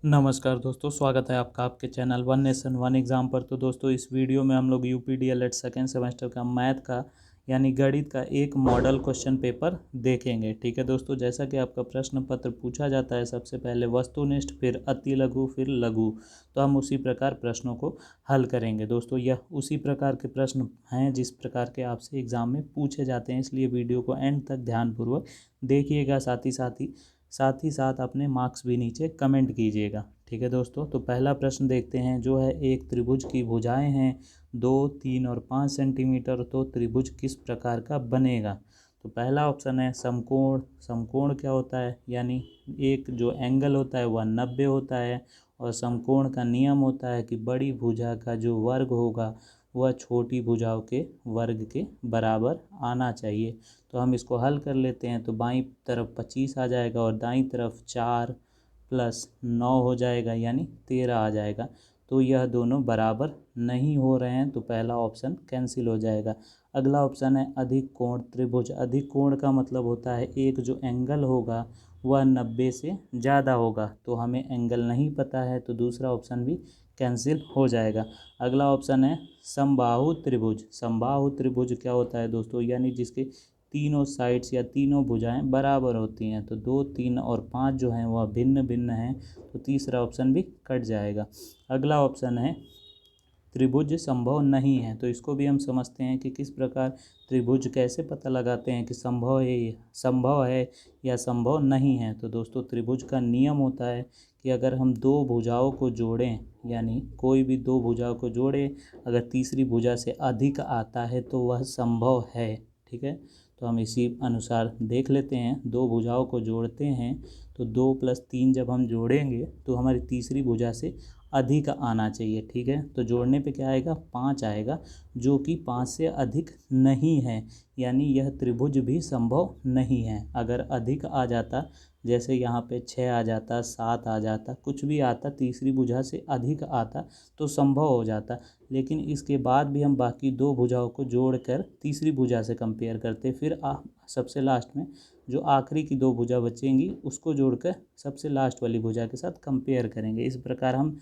नमस्कार दोस्तों, स्वागत है आपका आपके channel one nation one exam पर। तो दोस्तों, इस वीडियो में हम लोग यूपी डीएलएड सेकेंड सेमेस्टर का मैथ का यानी गणित का एक मॉडल क्वेश्चन पेपर देखेंगे। ठीक है दोस्तों, जैसा कि आपका प्रश्न पत्र पूछा जाता है, सबसे पहले वस्तुनिष्ठ, फिर अति लघु, फिर लघु, तो हम उसी प्रकार प्रश्नों को हल करेंगे। दोस्तों, यह उसी प्रकार के प्रश्न हैं जिस प्रकार के आपसे एग्ज़ाम में पूछे जाते हैं, इसलिए वीडियो को एंड तक ध्यानपूर्वक देखिएगा। साथ ही साथ अपने मार्क्स भी नीचे कमेंट कीजिएगा। ठीक है दोस्तों, तो पहला प्रश्न देखते हैं, जो है एक त्रिभुज की भुजाएं हैं 2, 3 और 5 सेंटीमीटर, तो त्रिभुज किस प्रकार का बनेगा। तो पहला ऑप्शन है समकोण। समकोण क्या होता है, यानी एक जो एंगल होता है वह 90 होता है, और समकोण का नियम होता है कि बड़ी भुजा का जो वर्ग होगा वह छोटी भुजाओं के वर्ग के बराबर आना चाहिए। तो हम इसको हल कर लेते हैं। तो बाईं तरफ 25 आ जाएगा और दाईं तरफ 4 + 9 हो जाएगा, यानी 13 आ जाएगा। तो यह दोनों बराबर नहीं हो रहे हैं, तो पहला ऑप्शन कैंसिल हो जाएगा। अगला ऑप्शन है अधिक कोण त्रिभुज। अधिक कोण का मतलब होता है एक जो एंगल होगा वह 90 से ज़्यादा होगा, तो हमें एंगल नहीं पता है, तो दूसरा ऑप्शन भी कैंसिल हो जाएगा। अगला ऑप्शन है समबाहु त्रिभुज। समबाहु त्रिभुज क्या होता है दोस्तों, यानी जिसके तीनों साइड्स या तीनों भुजाएं बराबर होती हैं। तो 2, 3 और 5 जो हैं वह भिन्न भिन्न हैं, तो तीसरा ऑप्शन भी कट जाएगा। अगला ऑप्शन है त्रिभुज संभव नहीं है। तो इसको भी हम समझते हैं कि किस प्रकार त्रिभुज कैसे पता लगाते हैं कि संभव है या संभव नहीं है। तो दोस्तों, त्रिभुज का नियम होता है कि अगर हम दो भुजाओं को जोड़ें, यानी कोई भी दो भुजाओं को जोड़ें, अगर तीसरी भुजा से अधिक आता है तो वह संभव है। ठीक है, तो हम इसी अनुसार देख लेते हैं। दो भुजाओं को जोड़ते हैं, तो 2 + 3 जब हम जोड़ेंगे तो हमारी तीसरी भुजा से अधिक आना चाहिए। ठीक है, तो जोड़ने पे क्या आएगा, 5 आएगा, जो कि 5 से अधिक नहीं है, यानी यह त्रिभुज भी संभव नहीं है। अगर अधिक आ जाता, जैसे यहाँ पे 6 आ जाता, 7 आ जाता, कुछ भी आता, तीसरी भुजा से अधिक आता, तो संभव हो जाता। लेकिन इसके बाद भी हम बाकी दो भुजाओं को जोड़कर तीसरी भुजा से कंपेयर करते, फिर सबसे लास्ट में जो आखिरी की दो भुजा बचेंगी उसको जोड़कर सबसे लास्ट वाली भुजा के साथ कंपेयर करेंगे। इस प्रकार हम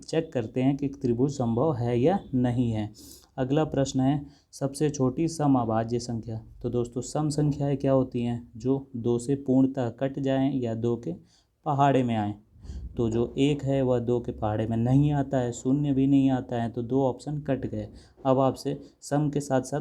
चेक करते हैं कि त्रिभुज संभव है या नहीं है। अगला प्रश्न है सबसे छोटी समअभाज्य संख्या। तो दोस्तों, सम संख्याएं क्या होती हैं, जो 2 से पूर्णतः कट जाएं या 2 के पहाड़े में आएँ। तो जो 1 है वह 2 के पहाड़े में नहीं आता है, 0 भी नहीं आता है, तो 2 ऑप्शन कट गए। अब आपसे सम के साथ साथ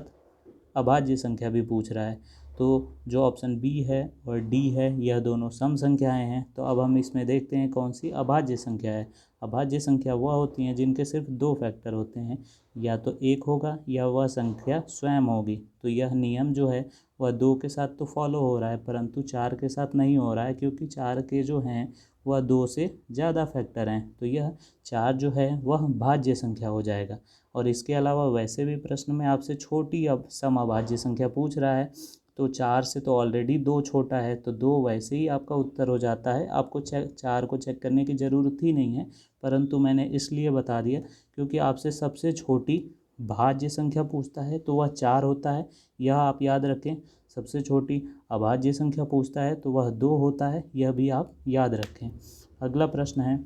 अभाज्य संख्या भी पूछ रहा है, तो जो ऑप्शन बी है और डी है यह दोनों सम संख्याएं हैं। तो अब हम इसमें देखते हैं कौन सी अभाज्य संख्या है। अभाज्य संख्या वह होती हैं जिनके सिर्फ 2 फैक्टर होते हैं, या तो 1 होगा या वह संख्या स्वयं होगी। तो यह नियम जो है वह 2 के साथ तो फॉलो हो रहा है, परंतु 4 के साथ नहीं हो रहा है, क्योंकि 4 के जो हैं वह 2 से ज़्यादा फैक्टर हैं। तो यह 4 जो है वह भाज्य संख्या हो जाएगा। और इसके अलावा वैसे भी प्रश्न में आपसे छोटी अब समअभाज्य संख्या पूछ रहा है, तो 4 से तो ऑलरेडी 2 छोटा है, तो 2 वैसे ही आपका उत्तर हो जाता है। आपको 4 को चेक करने की ज़रूरत ही नहीं है, परंतु मैंने इसलिए बता दिया क्योंकि आपसे सबसे छोटी भाज्य संख्या पूछता है तो वह 4 होता है, यह आप याद रखें। सबसे छोटी अभाज्य संख्या पूछता है तो वह 2 होता है, यह भी आप याद रखें। अगला प्रश्न है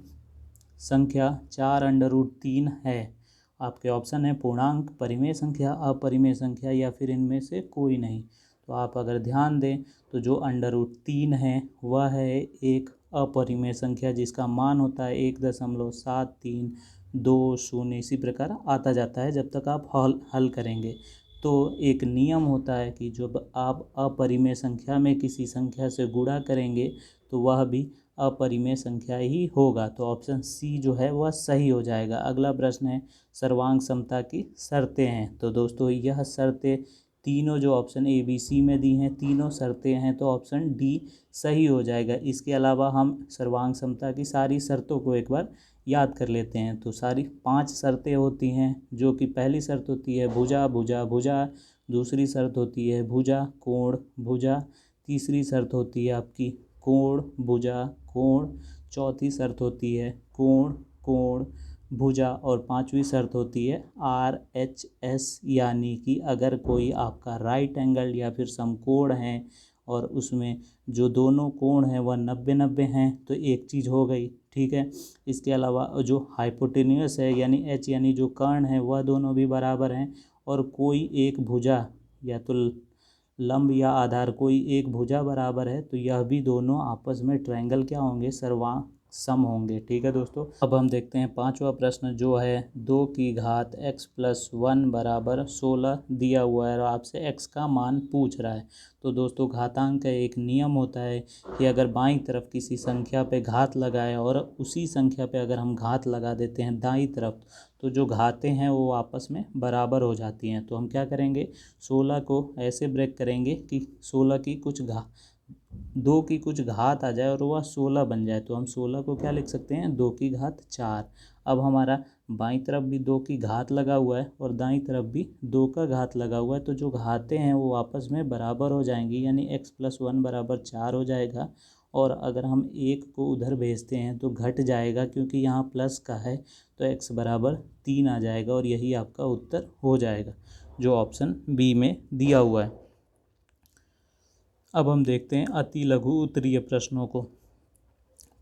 संख्या 4√3 है। आपके ऑप्शन है पूर्णांक, परिमेय संख्या, अपरिमेय संख्या, या फिर इनमें से कोई नहीं। तो आप अगर ध्यान दें तो जो √3 है वह है एक अपरिमेय संख्या, जिसका मान होता है 1.7320। इसी प्रकार आता जाता है जब तक आप हल करेंगे। तो एक नियम होता है कि जब आप अपरिमेय संख्या में किसी संख्या से गुणा करेंगे तो वह भी अपरिमेय संख्या ही होगा। तो ऑप्शन सी जो है वह सही हो जाएगा। अगला प्रश्न है सर्वांग समता की शर्तें हैं। तो दोस्तों, यह शर्तें तीनों जो ऑप्शन ए बी सी में दी हैं, तीनों शर्तें हैं, तो ऑप्शन डी सही हो जाएगा। इसके अलावा हम सर्वांग समता की सारी शर्तों को एक बार याद कर लेते हैं। तो सारी 5 शर्तें होती हैं, जो कि पहली शर्त होती है भुजा भुजा भुजा, दूसरी शर्त होती है भुजा कोण भुजा, तीसरी शर्त होती है आपकी कोण भुजा कोण, चौथी शर्त होती है कोण कोण भुजा, और पांचवी शर्त होती है RHS, यानी कि अगर कोई आपका राइट एंगल या फिर समकोण है और उसमें जो दोनों कोण हैं वह 90-90 हैं, तो एक चीज़ हो गई। ठीक है। इसके अलावा जो हाइपोटेन्यूस है यानी एच यानी जो कर्ण है वह दोनों भी बराबर हैं, और कोई एक भुजा या तो लंब या आधार कोई एक भुजा बराबर है, तो यह भी दोनों आपस में ट्रायंगल क्या होंगे, सर्वासम होंगे। ठीक है दोस्तों, अब हम देखते हैं पांचवा प्रश्न जो है 2 की घात x+1 बराबर 16 दिया हुआ है और आपसे x का मान पूछ रहा है। तो दोस्तों घातांक का एक नियम होता है कि अगर बाईं तरफ किसी संख्या पे घात लगाए और उसी संख्या पे अगर हम घात लगा देते हैं दाईं तरफ, तो जो घातें हैं वो आपस में बराबर हो जाती हैं। तो हम क्या करेंगे, 16 को ऐसे ब्रेक करेंगे कि 16 की कुछ 2 की कुछ घात आ जाए और वह 16 बन जाए। तो हम 16 को क्या लिख सकते हैं, 2 की घात 4। अब हमारा बाईं तरफ भी 2 की घात लगा हुआ है और दाईं तरफ भी 2 का घात लगा हुआ है, तो जो घातें हैं वो आपस में बराबर हो जाएंगी, यानी x+1 बराबर 4 हो जाएगा। और अगर हम 1 को उधर भेजते हैं तो घट जाएगा, क्योंकि यहाँ प्लस का है, तो x बराबर 3 आ जाएगा और यही आपका उत्तर हो जाएगा जो ऑप्शन बी में दिया हुआ है। अब हम देखते हैं अति लघु उत्तरीय प्रश्नों को।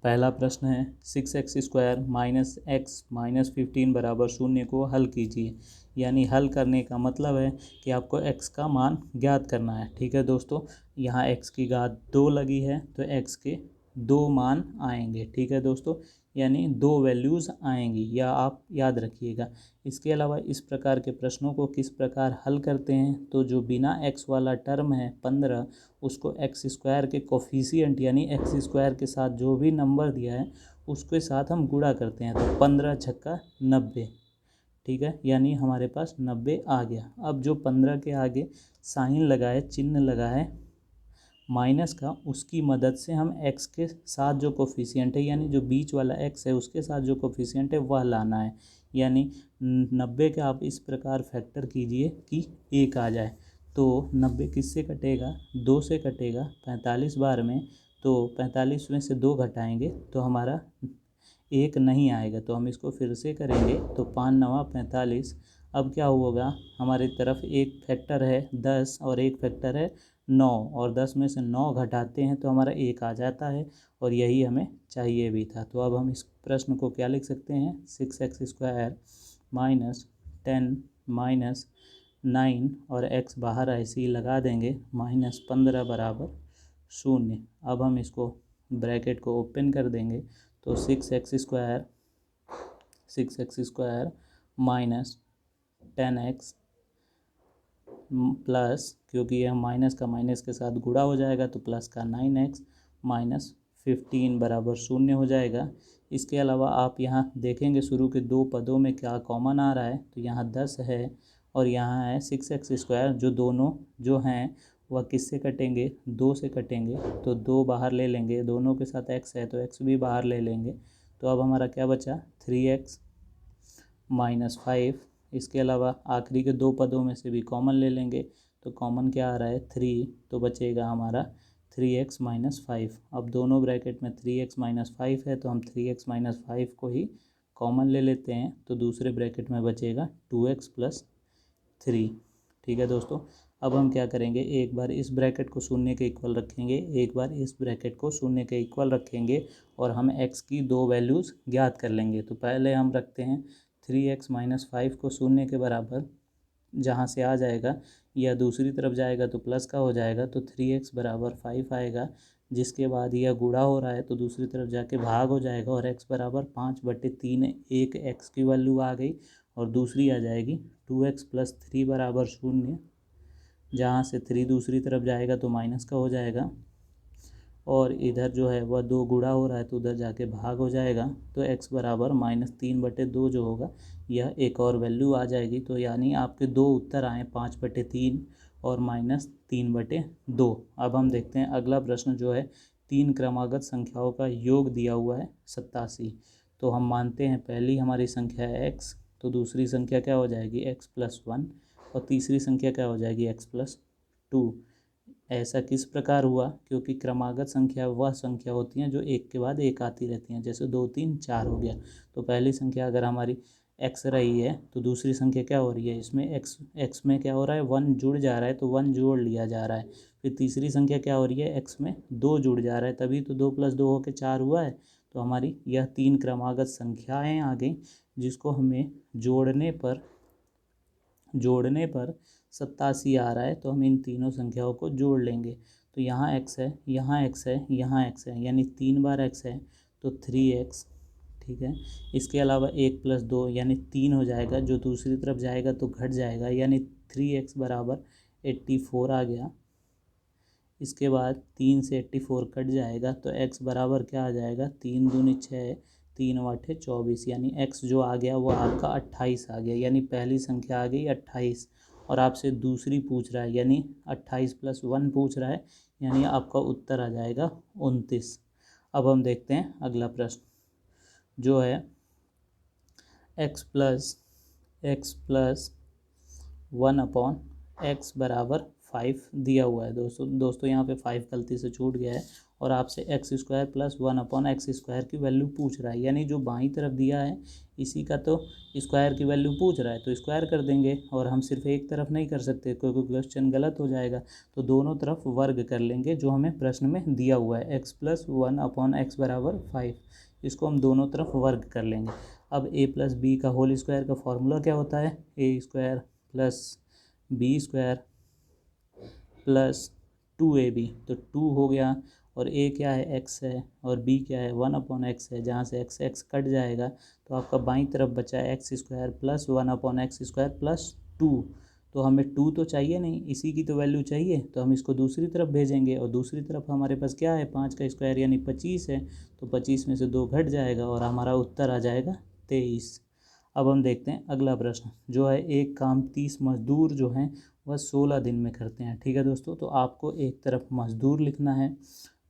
पहला प्रश्न है 6x² माइनस x माइनस 15 बराबर 0 को हल कीजिए। यानी हल करने का मतलब है कि आपको x का मान ज्ञात करना है। ठीक है दोस्तों, यहाँ x की घात 2 लगी है तो x के 2 मान आएंगे। ठीक है दोस्तों, यानी 2 वैल्यूज़ आएंगी, या आप याद रखिएगा। इसके अलावा इस प्रकार के प्रश्नों को किस प्रकार हल करते हैं, तो जो बिना x वाला टर्म है 15, उसको x² के कोफिशिएंट यानी x² के साथ जो भी नंबर दिया है उसके साथ हम गुणा करते हैं। तो 15 छक्का 90, ठीक है, यानी हमारे पास 90 आ गया। अब जो 15 के आगे साइन लगाए, चिन्ह लगाए माइनस का, उसकी मदद से हम x के साथ जो कोफिशिएंट है यानी जो बीच वाला x है उसके साथ जो कोफिशिएंट है वह लाना है। यानी 90 का आप इस प्रकार फैक्टर कीजिए कि 1 आ जाए। तो 90 किससे कटेगा, 2 से कटेगा 45 बार में। तो 45 में से 2 घटाएंगे तो हमारा 1 नहीं आएगा। तो हम इसको फिर से करेंगे, तो 5 9 45। अब क्या होगा, हमारी तरफ एक फैक्टर है 10 और एक फैक्टर है 9, और 10 में से 9 घटाते हैं तो हमारा 1 आ जाता है, और यही हमें चाहिए भी था। तो अब हम इस प्रश्न को क्या लिख सकते हैं, 6x² माइनस 10 माइनस 9 और x बाहर ऐसे ही लगा देंगे, माइनस 15 बराबर 0। अब हम इसको ब्रैकेट को ओपन कर देंगे, तो 6x² माइनस 10x प्लस, क्योंकि यह माइनस का माइनस के साथ गुणा हो जाएगा तो प्लस का 9x माइनस 15 बराबर 0 हो जाएगा। इसके अलावा आप यहाँ देखेंगे शुरू के 2 पदों में क्या कॉमन आ रहा है, तो यहाँ 10 है और यहाँ है 6x²। जो दोनों जो हैं वह किससे कटेंगे, 2 से कटेंगे, तो 2 बाहर ले लेंगे, दोनों के साथ x है तो x भी बाहर ले लेंगे। तो अब हमारा क्या बचा, 3x माइनस 5। इसके अलावा आखिरी के 2 पदों में से भी कॉमन ले लेंगे, तो कॉमन क्या आ रहा है 3, तो बचेगा हमारा 3x माइनस 5। अब दोनों ब्रैकेट में 3x माइनस 5 है तो हम 3x माइनस 5 को ही कॉमन ले लेते हैं, तो दूसरे ब्रैकेट में बचेगा 2x प्लस 3। ठीक है दोस्तों, अब हम क्या करेंगे, एक बार इस ब्रैकेट को 0 के इक्वल रखेंगे, एक बार इस ब्रैकेट को 0 के इक्वल रखेंगे, और हम x की 2 वैल्यूज़ ज्ञात कर लेंगे। तो पहले हम रखते हैं 3x माइनस 5 को 0 के बराबर, जहाँ से आ जाएगा यह दूसरी तरफ जाएगा तो प्लस का हो जाएगा, तो 3x बराबर 5 आएगा। जिसके बाद यह गुणा हो रहा है तो दूसरी तरफ जाके भाग हो जाएगा, और x बराबर 5/3, एक x की वैल्यू आ गई और दूसरी आ जाएगी 2x प्लस 3 बराबर 0। जहाँ से 3 दूसरी तरफ जाएगा तो माइनस का हो जाएगा, और इधर जो है वह 2 गुणा हो रहा है तो उधर जाके भाग हो जाएगा, तो x बराबर -3/2 जो होगा यह एक और वैल्यू आ जाएगी। तो यानी आपके 2 उत्तर आए, 5/3 और -3/2। अब हम देखते हैं अगला प्रश्न जो है 3 क्रमागत संख्याओं का योग दिया हुआ है 87। तो हम मानते हैं पहली हमारी संख्या है x, तो दूसरी संख्या क्या हो जाएगी x+1, और तीसरी संख्या क्या हो जाएगी x+2। ऐसा किस प्रकार हुआ, क्योंकि क्रमागत संख्या वह संख्या होती हैं जो एक के बाद एक आती रहती हैं, जैसे 2 3 4 हो गया। तो पहली संख्या अगर हमारी x रही है तो दूसरी संख्या क्या हो रही है, इसमें x में क्या हो रहा है 1 जुड़ जा रहा है तो 1 जोड़ लिया जा रहा है। फिर तीसरी संख्या क्या हो रही है, x में 2 जुड़ जा रहा है, तभी तो 2 + 2 होकर 4 हुआ है। तो हमारी यह 3 क्रमागत संख्याएं आ गई, जिसको हमें जोड़ने पर 87 आ रहा है। तो हम इन तीनों संख्याओं को जोड़ लेंगे। तो यहाँ x है, यहाँ x है, यहाँ x है, यानी 3 बार x है तो 3x, ठीक है। इसके अलावा 1 + 2 यानी 3 हो जाएगा, जो दूसरी तरफ जाएगा तो घट जाएगा, यानी 3x बराबर 84 आ गया। इसके बाद 3 से 84 कट जाएगा तो x बराबर क्या आ जाएगा, 3 दूनी 6, 3 8 24, यानी x जो आ गया वो आपका 28 आ गया, यानी पहली संख्या आ गई 28। और आपसे दूसरी पूछ रहा है, यानी 28 + 1 पूछ रहा है, यानी आपका उत्तर आ जाएगा 29। अब हम देखते हैं अगला प्रश्न, जो है x + 1/x बराबर 5 दिया हुआ है। दोस्तों यहाँ पे 5 गलती से छूट गया है, और आपसे x² + 1/x² की वैल्यू पूछ रहा है, यानी जो बाईं तरफ दिया है इसी का तो स्क्वायर की वैल्यू पूछ रहा है, तो स्क्वायर कर देंगे। और हम सिर्फ एक तरफ नहीं कर सकते क्योंकि क्वेश्चन गलत हो जाएगा, तो दोनों तरफ वर्ग कर लेंगे जो हमें प्रश्न में दिया हुआ है। x + 1/x बराबर 5, इसको हम दोनों तरफ वर्ग कर लेंगे। अब a + b का होल स्क्वायर का फॉर्मूला क्या होता है, a² + b² + 2ab, तो 2 हो गया, और a क्या है, x है, और b क्या है, 1/x है, जहाँ से x कट जाएगा तो आपका बाईं तरफ बचा है x² + 1/x² + 2। तो हमें 2 तो चाहिए नहीं, इसी की तो वैल्यू चाहिए, तो हम इसको दूसरी तरफ भेजेंगे, और दूसरी तरफ हमारे पास क्या है, 5 का स्क्वायर यानी 25 है, तो 25 में से 2 घट जाएगा और हमारा उत्तर आ जाएगा 23। अब हम देखते हैं अगला प्रश्न, जो है एक काम 30 मजदूर जो हैं वह 16 दिन में करते हैं, ठीक है दोस्तों। तो आपको एक तरफ मजदूर लिखना है,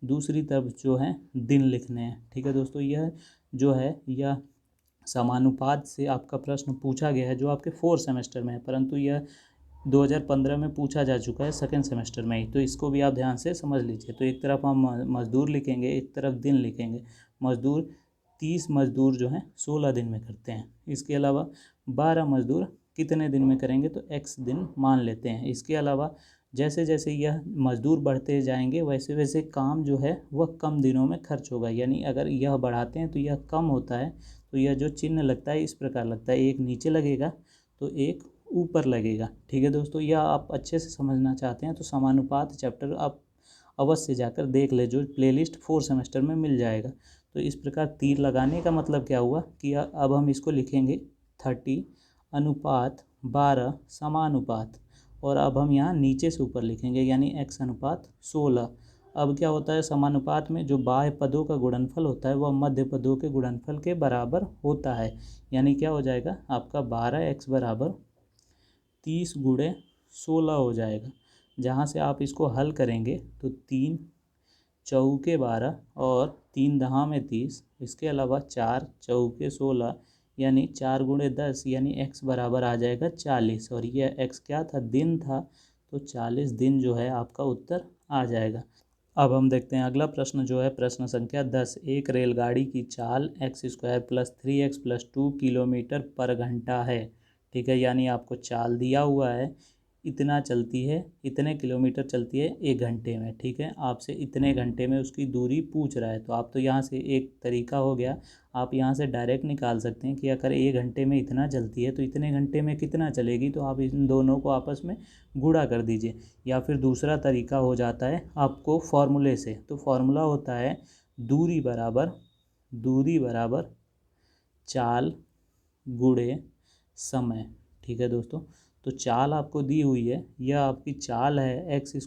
दूसरी तरफ जो है दिन लिखने हैं, ठीक है दोस्तों। यह जो है यह समानुपात से आपका प्रश्न पूछा गया है, जो आपके 4th सेमेस्टर में है, परंतु यह 2015 में पूछा जा चुका है 2nd सेमेस्टर में ही, तो इसको भी आप ध्यान से समझ लीजिए। तो एक तरफ हम मजदूर लिखेंगे, एक तरफ दिन लिखेंगे। मजदूर 30 मजदूर जो हैं 16 दिन में करते हैं। इसके अलावा 12 मजदूर कितने दिन में करेंगे, तो x दिन मान लेते हैं। इसके अलावा जैसे जैसे यह मजदूर बढ़ते जाएंगे वैसे वैसे काम जो है वह कम दिनों में खर्च होगा, यानी अगर यह बढ़ाते हैं तो यह कम होता है, तो यह जो चिन्ह लगता है इस प्रकार लगता है, एक नीचे लगेगा तो एक ऊपर लगेगा, ठीक है दोस्तों। यह आप अच्छे से समझना चाहते हैं तो समानुपात चैप्टर आप अवश्य जाकर देख ले, जो प्लेलिस्ट 4th सेमेस्टर में मिल जाएगा। तो इस प्रकार तीर लगाने का मतलब क्या हुआ कि अब हम इसको लिखेंगे 30:12 समानुपात, और अब हम यहाँ नीचे से ऊपर लिखेंगे, यानी x/16। अब क्या होता है, समानुपात में जो बाह्य पदों का गुणनफल होता है वह मध्य पदों के गुणनफल के बराबर होता है, यानी क्या हो जाएगा आपका 12x बराबर 30 × 16 हो जाएगा। जहाँ से आप इसको हल करेंगे तो 3 चौके 12 और 3 दहा में 30, इसके अलावा 4 चौके 16, यानी 4 × 10, यानी x बराबर आ जाएगा 40, और यह x क्या था, दिन था, तो 40 दिन जो है आपका उत्तर आ जाएगा। अब हम देखते हैं अगला प्रश्न, जो है प्रश्न संख्या 10। एक रेलगाड़ी की चाल x² + 3x + 2 किलोमीटर पर घंटा है, ठीक है, यानी आपको चाल दिया हुआ है, इतना चलती है, इतने किलोमीटर चलती है 1 घंटे में, ठीक है। आपसे इतने घंटे में उसकी दूरी पूछ रहा है, तो आप तो यहाँ से एक तरीका हो गया, आप यहाँ से डायरेक्ट निकाल सकते हैं कि अगर 1 घंटे में इतना चलती है तो इतने घंटे में कितना चलेगी, तो आप इन दोनों को आपस में गुणा कर दीजिए। या फिर दूसरा तरीका हो जाता है आपको फॉर्मूले से, तो फॉर्मूला होता है दूरी बराबर चाल गुणे समय, ठीक है दोस्तों। तो चाल आपको दी हुई है, यह आपकी चाल है x²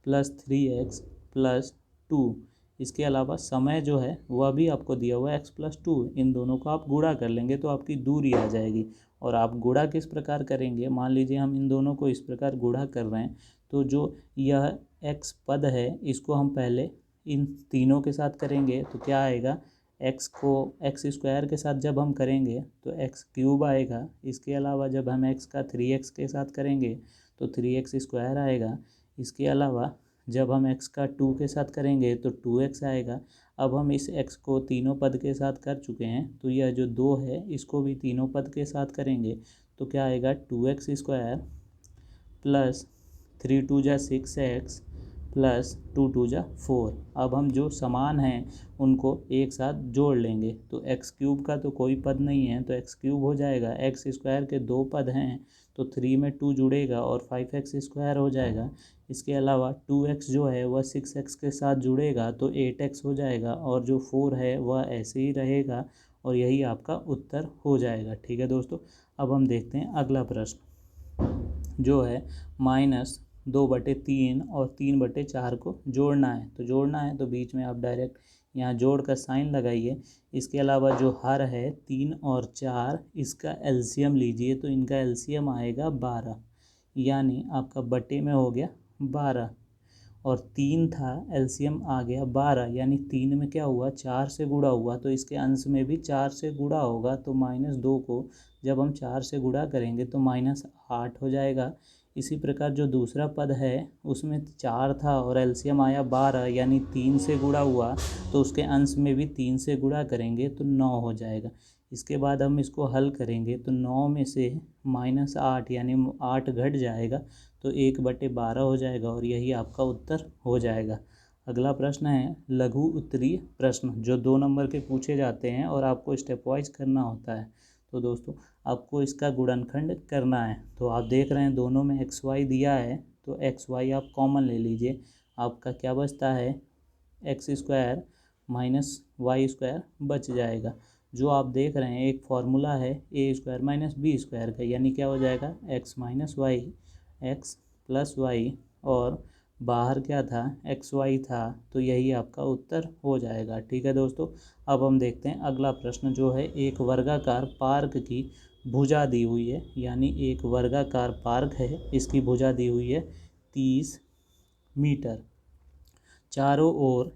+ 3x + 2। इसके अलावा समय जो है वह भी आपको दिया हुआ है x + 2, इन दोनों को आप गुणा कर लेंगे तो आपकी दूरी आ जाएगी। और आप गुणा किस प्रकार करेंगे, मान लीजिए हम इन दोनों को इस प्रकार गुणा कर रहे हैं, तो जो यह x पद है इसको हम पहले इन तीनों के साथ करेंगे तो क्या आएगा, x को x² के साथ जब हम करेंगे तो x³ आएगा। इसके अलावा जब हम x का 3x के साथ करेंगे तो 3x² आएगा। इसके अलावा जब हम x का 2 के साथ करेंगे तो 2x आएगा। अब हम इस x को तीनों पद के साथ कर चुके हैं, तो यह जो 2 है इसको भी तीनों पद के साथ करेंगे तो क्या आएगा, 2x² + 3 × 2 = 6x प्लस 2 2 जा 4। अब हम जो समान हैं उनको एक साथ जोड़ लेंगे, तो एक्स क्यूब का तो कोई पद नहीं है तो एक्स क्यूब हो जाएगा। एक्स स्क्वायर के 2 पद हैं तो 3 में 2 जुड़ेगा और 5x स्क्वायर हो जाएगा। इसके अलावा 2x जो है वह 6x के साथ जुड़ेगा तो 8x हो जाएगा, और जो 4 है वह ऐसे ही रहेगा, और यही आपका उत्तर हो जाएगा। ठीक है दोस्तों, अब हम देखते हैं अगला प्रश्न जो है -2/3 और 3/4 को जोड़ना है। तो जोड़ना है तो बीच में आप डायरेक्ट यहाँ जोड़ का साइन लगाइए। इसके अलावा जो हर है 3 और 4, इसका एलसीएम लीजिए तो इनका एलसीएम आएगा 12, यानी आपका बटे में हो गया 12, और 3 था एलसीएम आ गया 12, यानी 3 में क्या हुआ 4 से गुणा हुआ तो इसके अंश में भी 4 से गुणा होगा, तो -2 को जब हम 4 से गुणा करेंगे तो -8 हो जाएगा। इसी प्रकार जो दूसरा पद है उसमें 4 था और एलसीएम आया 12, यानी 3 से गुणा हुआ तो उसके अंश में भी 3 से गुणा करेंगे तो 9 हो जाएगा। इसके बाद हम इसको हल करेंगे तो 9 में से -8 यानी 8 घट जाएगा तो 1/12 हो जाएगा, और यही आपका उत्तर हो जाएगा। अगला प्रश्न है लघु उत्तरीय प्रश्न, जो 2 नंबर के पूछे जाते हैं और आपको स्टेप वाइज करना होता है। तो दोस्तों आपको इसका गुणनखंड करना है। तो आप देख रहे हैं दोनों में xy दिया है तो xy आप कॉमन ले लीजिए। आपका क्या बचता है x square minus Y square बच जाएगा। जो आप देख रहे हैं एक फार्मूला है a square minus B square का, यानी क्या हो जाएगा x minus Y x plus Y, और बाहर क्या था xy था, तो यही आपका उत्तर हो जाएगा। ठीक है दोस्तों, अब हम देखते हैं अगला प्रश्न जो है एक वर्गाकार पार्क की भुजा दी हुई है, यानी एक वर्गाकार पार्क है, इसकी भुजा दी हुई है 30 मीटर।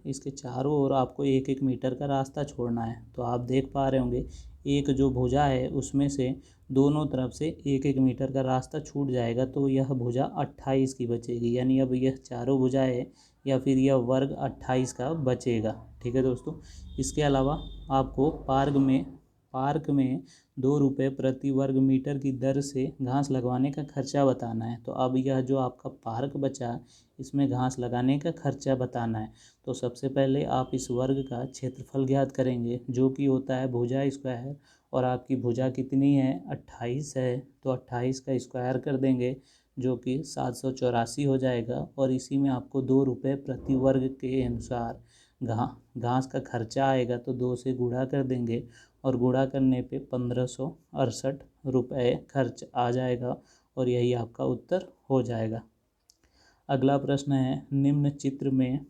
इसके चारों ओर आपको 1-1 मीटर का रास्ता छोड़ना है। तो आप देख पा रहे होंगे एक जो भुजा है उसमें से दोनों तरफ से 1-1 मीटर का रास्ता छूट जाएगा, तो यह भुजा 28 की बचेगी, यानी अब यह चारों भुजाएं या फिर यह वर्ग 28 का बचेगा। ठीक है दोस्तों, इसके अलावा आपको पार्क में 2 रुपये प्रति वर्ग मीटर की दर से घास लगवाने का खर्चा बताना है। तो अब यह जो आपका पार्क बचा इसमें घास लगाने का खर्चा बताना है। तो सबसे पहले आप इस वर्ग का क्षेत्रफल ज्ञात करेंगे जो कि होता है भुजा स्क्वायर, और आपकी भुजा कितनी है 28 है, तो 28 का स्क्वायर कर देंगे जो कि 784 हो जाएगा, और इसी में आपको 2 रुपये प्रति वर्ग के अनुसार घास का खर्चा आएगा, तो 2 से गुणा कर देंगे और गुणा करने पे 1568 रुपये खर्च आ जाएगा, और यही आपका उत्तर हो जाएगा। अगला प्रश्न है निम्न चित्र में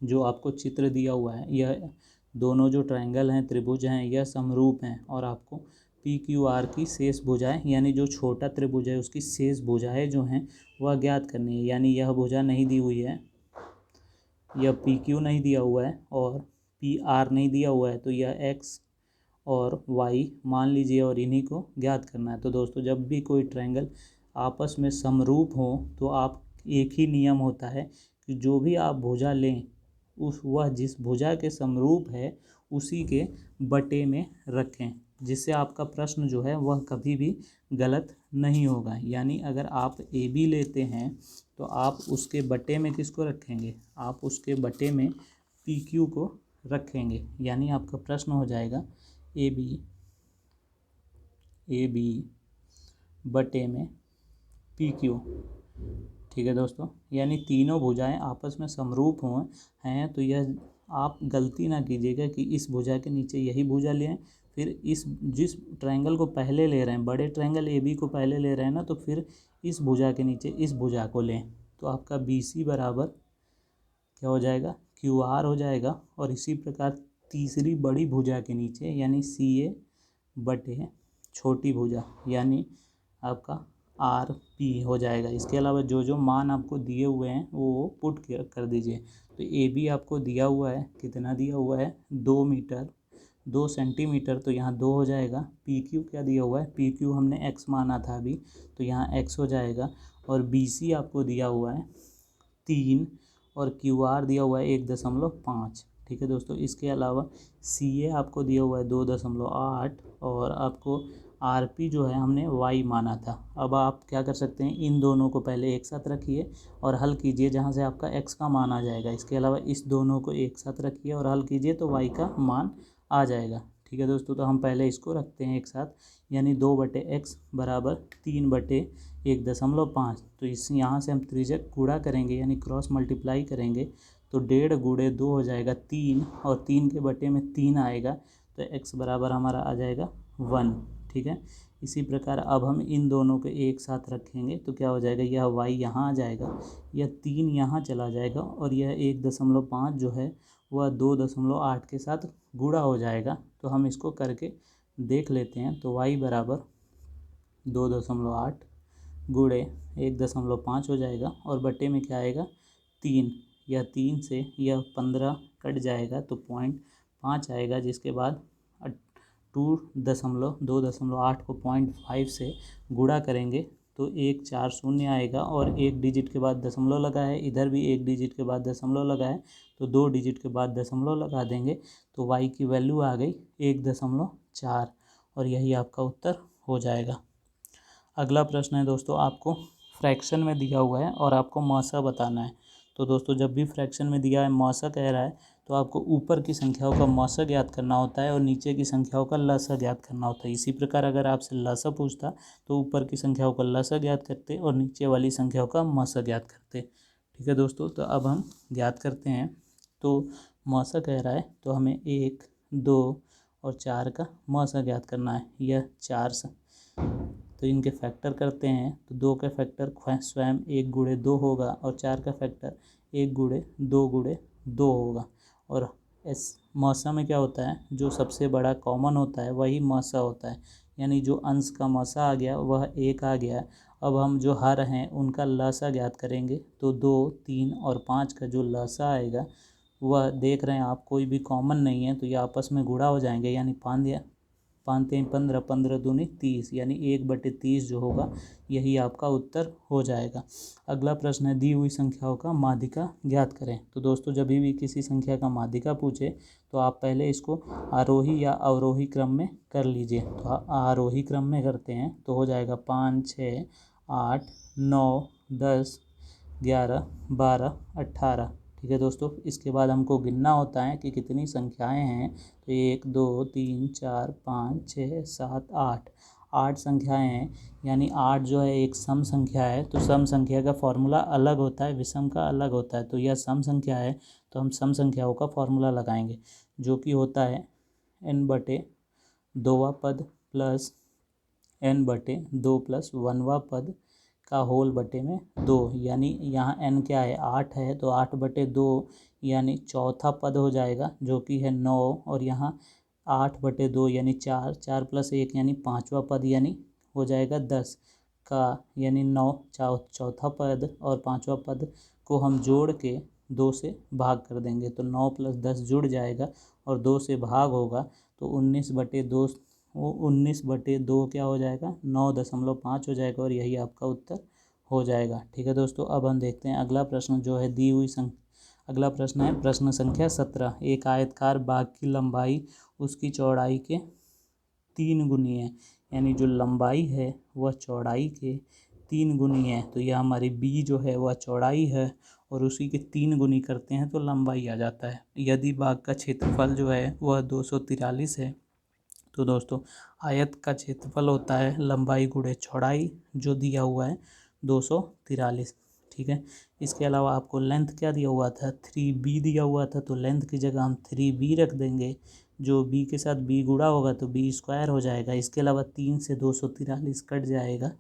जो आपको चित्र दिया हुआ है, यह दोनों जो ट्रायंगल हैं त्रिभुज हैं यह समरूप हैं, और आपको पी क्यू आर की शेष भुजाएं यानी जो छोटा त्रिभुज है उसकी शेष भुजाएं जो हैं वह ज्ञात करनी है। यानी यह भुजा नहीं दी हुई है, यह पी क्यू नहीं दिया हुआ है और पी आर नहीं दिया हुआ है, तो यह एक्स और वाई मान लीजिए और इन्हीं को ज्ञात करना है। तो दोस्तों जब भी कोई ट्रायंगल आपस में समरूप हो तो आप एक ही नियम होता है कि जो भी आप भुजा लें वह जिस भुजा के समरूप है उसी के बटे में रखें, जिससे आपका प्रश्न जो है वह कभी भी गलत नहीं होगा। यानी अगर आप ए बी लेते हैं तो आप उसके बटे में किसको रखेंगे, आप उसके बटे में पी क्यू को रखेंगे, यानी आपका प्रश्न हो जाएगा ए बी बटे में पी क्यू। ठीक है दोस्तों, यानी तीनों भुजाएं आपस में समरूप हैं, तो यह आप गलती ना कीजिएगा कि इस भुजा के नीचे यही भुजा लें, फिर जिस ट्रायंगल को पहले ले रहे हैं बड़े ट्रायंगल ए बी को पहले ले रहे हैं ना, तो फिर इस भुजा के नीचे इस भुजा को लें, तो आपका बी सी बराबर क्या हो जाएगा क्यू आर हो जाएगा। और इसी प्रकार तीसरी बड़ी भुजा के नीचे यानी सी ए बटे छोटी भुजा यानी आपका आर पी हो जाएगा। इसके अलावा जो जो मान आपको दिए हुए हैं वो पुट कर दीजिए। तो ए बी आपको दिया हुआ है, कितना दिया हुआ है 2 मीटर 2 सेंटीमीटर, तो यहाँ 2 हो जाएगा। पी क्यू क्या दिया हुआ है, पी क्यू हमने एक्स माना था अभी, तो यहाँ एक्स हो जाएगा। और बी सी आपको दिया हुआ है 3, और क्यू आर दिया हुआ है 1.5। ठीक है दोस्तों, इसके अलावा सी ए आपको दिया हुआ है 2.8, और आपको RP जो है हमने y माना था। अब आप क्या कर सकते हैं, इन दोनों को पहले एक साथ रखिए और हल कीजिए जहाँ से आपका x का मान आ जाएगा। इसके अलावा इस दोनों को एक साथ रखिए और हल कीजिए तो y का मान आ जाएगा। ठीक है दोस्तों, तो हम पहले इसको रखते हैं एक साथ, यानी 2/x बराबर 3/1.5। तो इस यहाँ से हम त्रिज्यक गुणा करेंगे यानी क्रॉस मल्टीप्लाई करेंगे तो 1.5 गुणे 2 हो जाएगा 3 और 3 के बटे में 3 आएगा तो x बराबर हमारा आ जाएगा 1। ठीक है, इसी प्रकार अब हम इन दोनों को एक साथ रखेंगे तो क्या हो जाएगा, यह y यहाँ आ जाएगा, यह 3 यहाँ चला जाएगा और यह 1.5 जो है वह 2.8 के साथ गुणा हो जाएगा। तो हम इसको करके देख लेते हैं। तो y बराबर 2.8 गुणे 1.5 हो जाएगा और बटे में क्या आएगा 3। यह 3 से यह 15 कट जाएगा तो 0.5 आएगा, जिसके बाद 2.8 को 0.5 से गुणा करेंगे तो 140 आएगा और एक डिजिट के बाद दशमलव लगा है, इधर भी एक डिजिट के बाद दशमलव लगा है तो 2 डिजिट के बाद दशमलव लगा देंगे तो y की वैल्यू आ गई 1.4 और यही आपका उत्तर हो जाएगा। अगला प्रश्न है दोस्तों, आपको फ्रैक्शन में दिया हुआ है और आपको मौसा बताना है। तो दोस्तों जब भी फ्रैक्शन में दिया है मौसा कह रहा है तो आपको ऊपर की संख्याओं का मौसा ज्ञात करना होता है और नीचे की संख्याओं का लसा ज्ञात करना होता है। इसी प्रकार अगर आपसे लसा पूछता तो ऊपर की संख्याओं का लसा ज्ञात करते और नीचे वाली संख्याओं का मौसा ज्ञात करते। ठीक है दोस्तों, तो अब हम ज्ञात करते हैं। तो मौसा कह रहा है तो हमें 1, 2 और 4 का मौसा ज्ञात करना है। यह 4 तो इनके फैक्टर करते हैं तो 2 का फैक्टर स्वयं 1 गुणे 2 होगा और 4 का फैक्टर 1 गुणे 2 गुणे 2 होगा। और इस मौसा में क्या होता है, जो सबसे बड़ा कॉमन होता है वही मौसा होता है, यानी जो अंश का मौसा आ गया वह 1 आ गया। अब हम जो हर हैं उनका लसा ज्ञात करेंगे तो 2, 3 और 5 का जो लसा आएगा वह देख रहे हैं आप कोई भी कॉमन नहीं है तो ये आपस में गुणा हो जाएंगे, यानी 5 3 15, 15 दूनी 30, यानी 1/30 जो होगा यही आपका उत्तर हो जाएगा। अगला प्रश्न है, दी हुई संख्याओं का माध्यिका ज्ञात करें। तो दोस्तों जब भी किसी संख्या का माध्यिका पूछे तो आप पहले इसको आरोही या अवरोही क्रम में कर लीजिए। तो आरोही क्रम में करते हैं तो हो जाएगा 5, 6, 8, 9, 10, 11, 12, 18। ठीक है दोस्तों, इसके बाद हमको गिनना होता है कि कितनी संख्याएं हैं। तो 1, 2, 3, 4, 5, 6, 7, 8 संख्याएं हैं, यानी 8 जो है एक सम संख्या है। तो सम संख्या का फॉर्मूला अलग होता है, विषम का अलग होता है। तो यह सम संख्या है तो हम सम संख्याओं का फॉर्मूला लगाएंगे जो कि होता है n/2वां पद प्लस n/2 + 1वां पद का होल बटे में 2, यानी यहाँ n क्या है 8 है तो 8/2 यानी चौथा पद हो जाएगा जो कि है 9 और यहाँ 8/2 यानी 4, 4 + 1 यानी 5वां पद यानी हो जाएगा 10 का, यानी 9 चौथा पद और 5वां पद को हम जोड़ के 2 से भाग कर देंगे तो 9 + 10 जुड़ जाएगा और 2 से भाग होगा तो 19/2 क्या हो जाएगा 9.5 हो जाएगा और यही आपका उत्तर हो जाएगा। ठीक है दोस्तों, अब हम देखते हैं अगला प्रश्न जो है दी हुई अगला प्रश्न है प्रश्न संख्या 17। एक आयतकार बाग की लंबाई उसकी चौड़ाई के 3 गुनी है, यानी जो लंबाई है वह चौड़ाई के 3 गुनी है। तो यह हमारी बी जो है वह चौड़ाई है और उसी के 3 गुनी करते हैं तो लंबाई आ जाता है। यदि बाग का क्षेत्रफल जो है वह 243 है तो दोस्तों आयत का क्षेत्रफल होता है लंबाई गुणे चौड़ाई जो दिया हुआ है 243। ठीक है, इसके अलावा आपको लेंथ क्या दिया हुआ था 3b दिया हुआ था तो लेंथ की जगह हम 3b रख देंगे, जो b के साथ b गुणा होगा तो b² हो जाएगा। इसके अलावा 3 से 243 कट जाएगा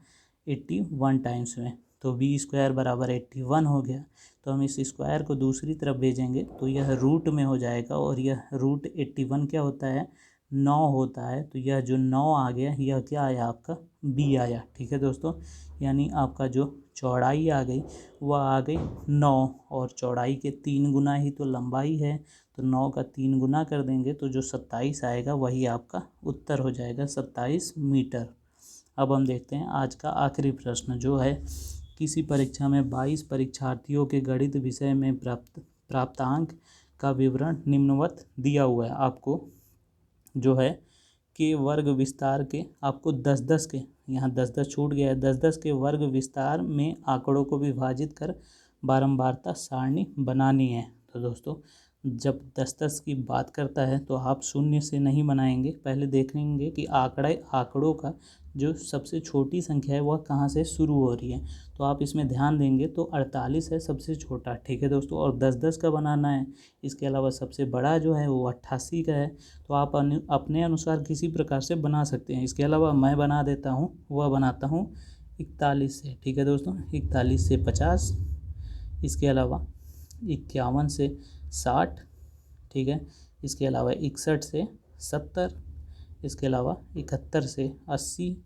81 टाइम्स में तो b² बराबर 81 हो गया। तो हम इस स्क्वायर को दूसरी तरफ भेजेंगे तो यह रूट में हो जाएगा और यह रूट 81 क्या होता है 9 होता है। तो यह जो 9 आ गया यह क्या आया आपका b आया। ठीक है दोस्तों, यानी आपका जो चौड़ाई आ गई वह आ गई 9 और चौड़ाई के 3 गुना ही तो लंबाई है तो 9 का 3 गुना कर देंगे तो जो 27 आएगा वही आपका उत्तर हो जाएगा 27 मीटर। अब हम देखते हैं आज का आखिरी प्रश्न जो है, किसी परीक्षा में 22 परीक्षार्थियों के गणित विषय में प्राप्तांक का विवरण निम्नवत दिया हुआ है। आपको जो है के वर्ग विस्तार के आपको 10-10 के, यहाँ 10-10 छूट गया है, 10-10 के वर्ग विस्तार में आंकड़ों को विभाजित कर बारंबारता सारणी बनानी है। तो दोस्तों जब 10-10 की बात करता है तो आप शून्य से नहीं बनाएंगे, पहले देखेंगे कि आंकड़ों का जो सबसे छोटी संख्या है वह कहाँ से शुरू हो रही है। तो आप इसमें ध्यान देंगे तो 48 है सबसे छोटा, ठीक है दोस्तों, और 10-10 का बनाना है। इसके अलावा सबसे बड़ा जो है वो 88 का है। तो आप अपने अनुसार किसी प्रकार से बना सकते हैं। इसके अलावा मैं बना देता हूँ, वह बनाता हूँ 41 से, ठीक है दोस्तों, 41 से 50, इसके अलावा 51 से 60, ठीक है, इसके अलावा 61 से 70, इसके अलावा 71 से 80,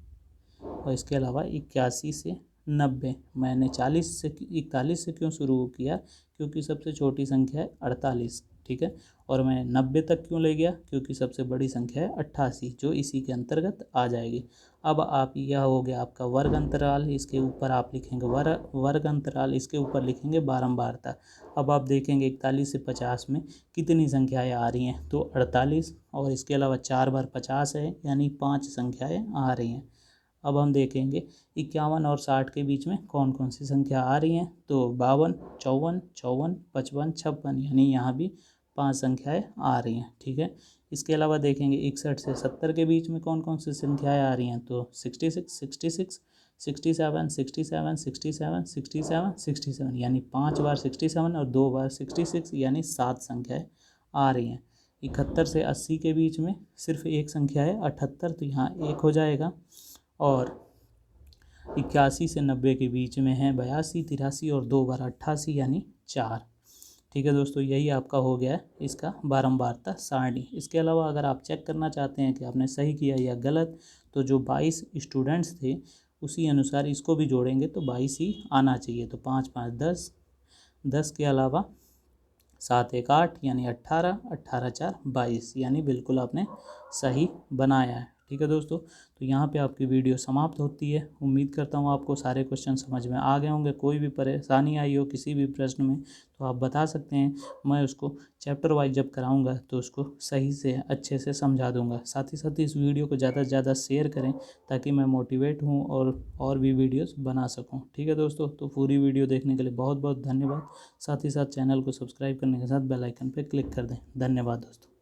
और इसके अलावा 81 से 90। मैंने 41 से क्यों शुरू किया, क्योंकि सबसे छोटी संख्या है 48, ठीक है, और मैं 90 तक क्यों ले गया, क्योंकि सबसे बड़ी संख्या है 88 जो इसी के अंतर्गत आ जाएगी। अब आप, यह हो गया आपका वर्ग अंतराल, इसके ऊपर आप लिखेंगे वर्ग अंतराल, इसके ऊपर लिखेंगे बारंबारता। अब आप देखेंगे 41 से 50 में कितनी संख्याएँ आ रही हैं, तो 48, और इसके अलावा 4 बार 50 है, यानी 5 संख्याएँ आ रही हैं। अब हम देखेंगे 51 और 60 के बीच में कौन कौन सी संख्या आ रही हैं, तो 52, 54, 54, 55, 56, यानी यहाँ भी 5 संख्याएँ आ रही हैं, ठीक है। इसके अलावा देखेंगे 61 से 70 के बीच में कौन कौन सी संख्याएँ आ रही हैं, तो 66, 66, 67, 67, 67, 67, 67, यानी 5 बार 67 और 2 बार 66, यानी 7 संख्याएँ आ रही हैं। 71 से 80 के बीच में सिर्फ एक संख्या है 78, तो यहाँ 1 हो जाएगा। और 81 से 90 के बीच में है 82, 83 और 2 बार 88, यानी 4, ठीक है दोस्तों। यही आपका हो गया है इसका बारंबारता सारणी। इसके अलावा अगर आप चेक करना चाहते हैं कि आपने सही किया या गलत, तो जो 22 स्टूडेंट्स थे उसी अनुसार इसको भी जोड़ेंगे तो 22 ही आना चाहिए। तो 5 5 10, 10 के अलावा 7 1 8, यानी 18, 18 4 22, यानी बिल्कुल आपने सही बनाया है, ठीक है दोस्तों। तो यहाँ पे आपकी वीडियो समाप्त होती है। उम्मीद करता हूँ आपको सारे क्वेश्चन समझ में आ गए होंगे। कोई भी परेशानी आई हो किसी भी प्रश्न में तो आप बता सकते हैं, मैं उसको चैप्टर वाइज जब कराऊंगा तो उसको सही से अच्छे से समझा दूंगा। साथ ही इस वीडियो को ज़्यादा से ज़्यादा शेयर करें ताकि मैं मोटिवेट हूँ और भी वीडियोस बना सकूँ, ठीक है दोस्तों। तो पूरी वीडियो देखने के लिए बहुत बहुत धन्यवाद। साथ ही साथ चैनल को सब्सक्राइब करने के साथ बेल आइकन पर क्लिक कर दें। धन्यवाद दोस्तों।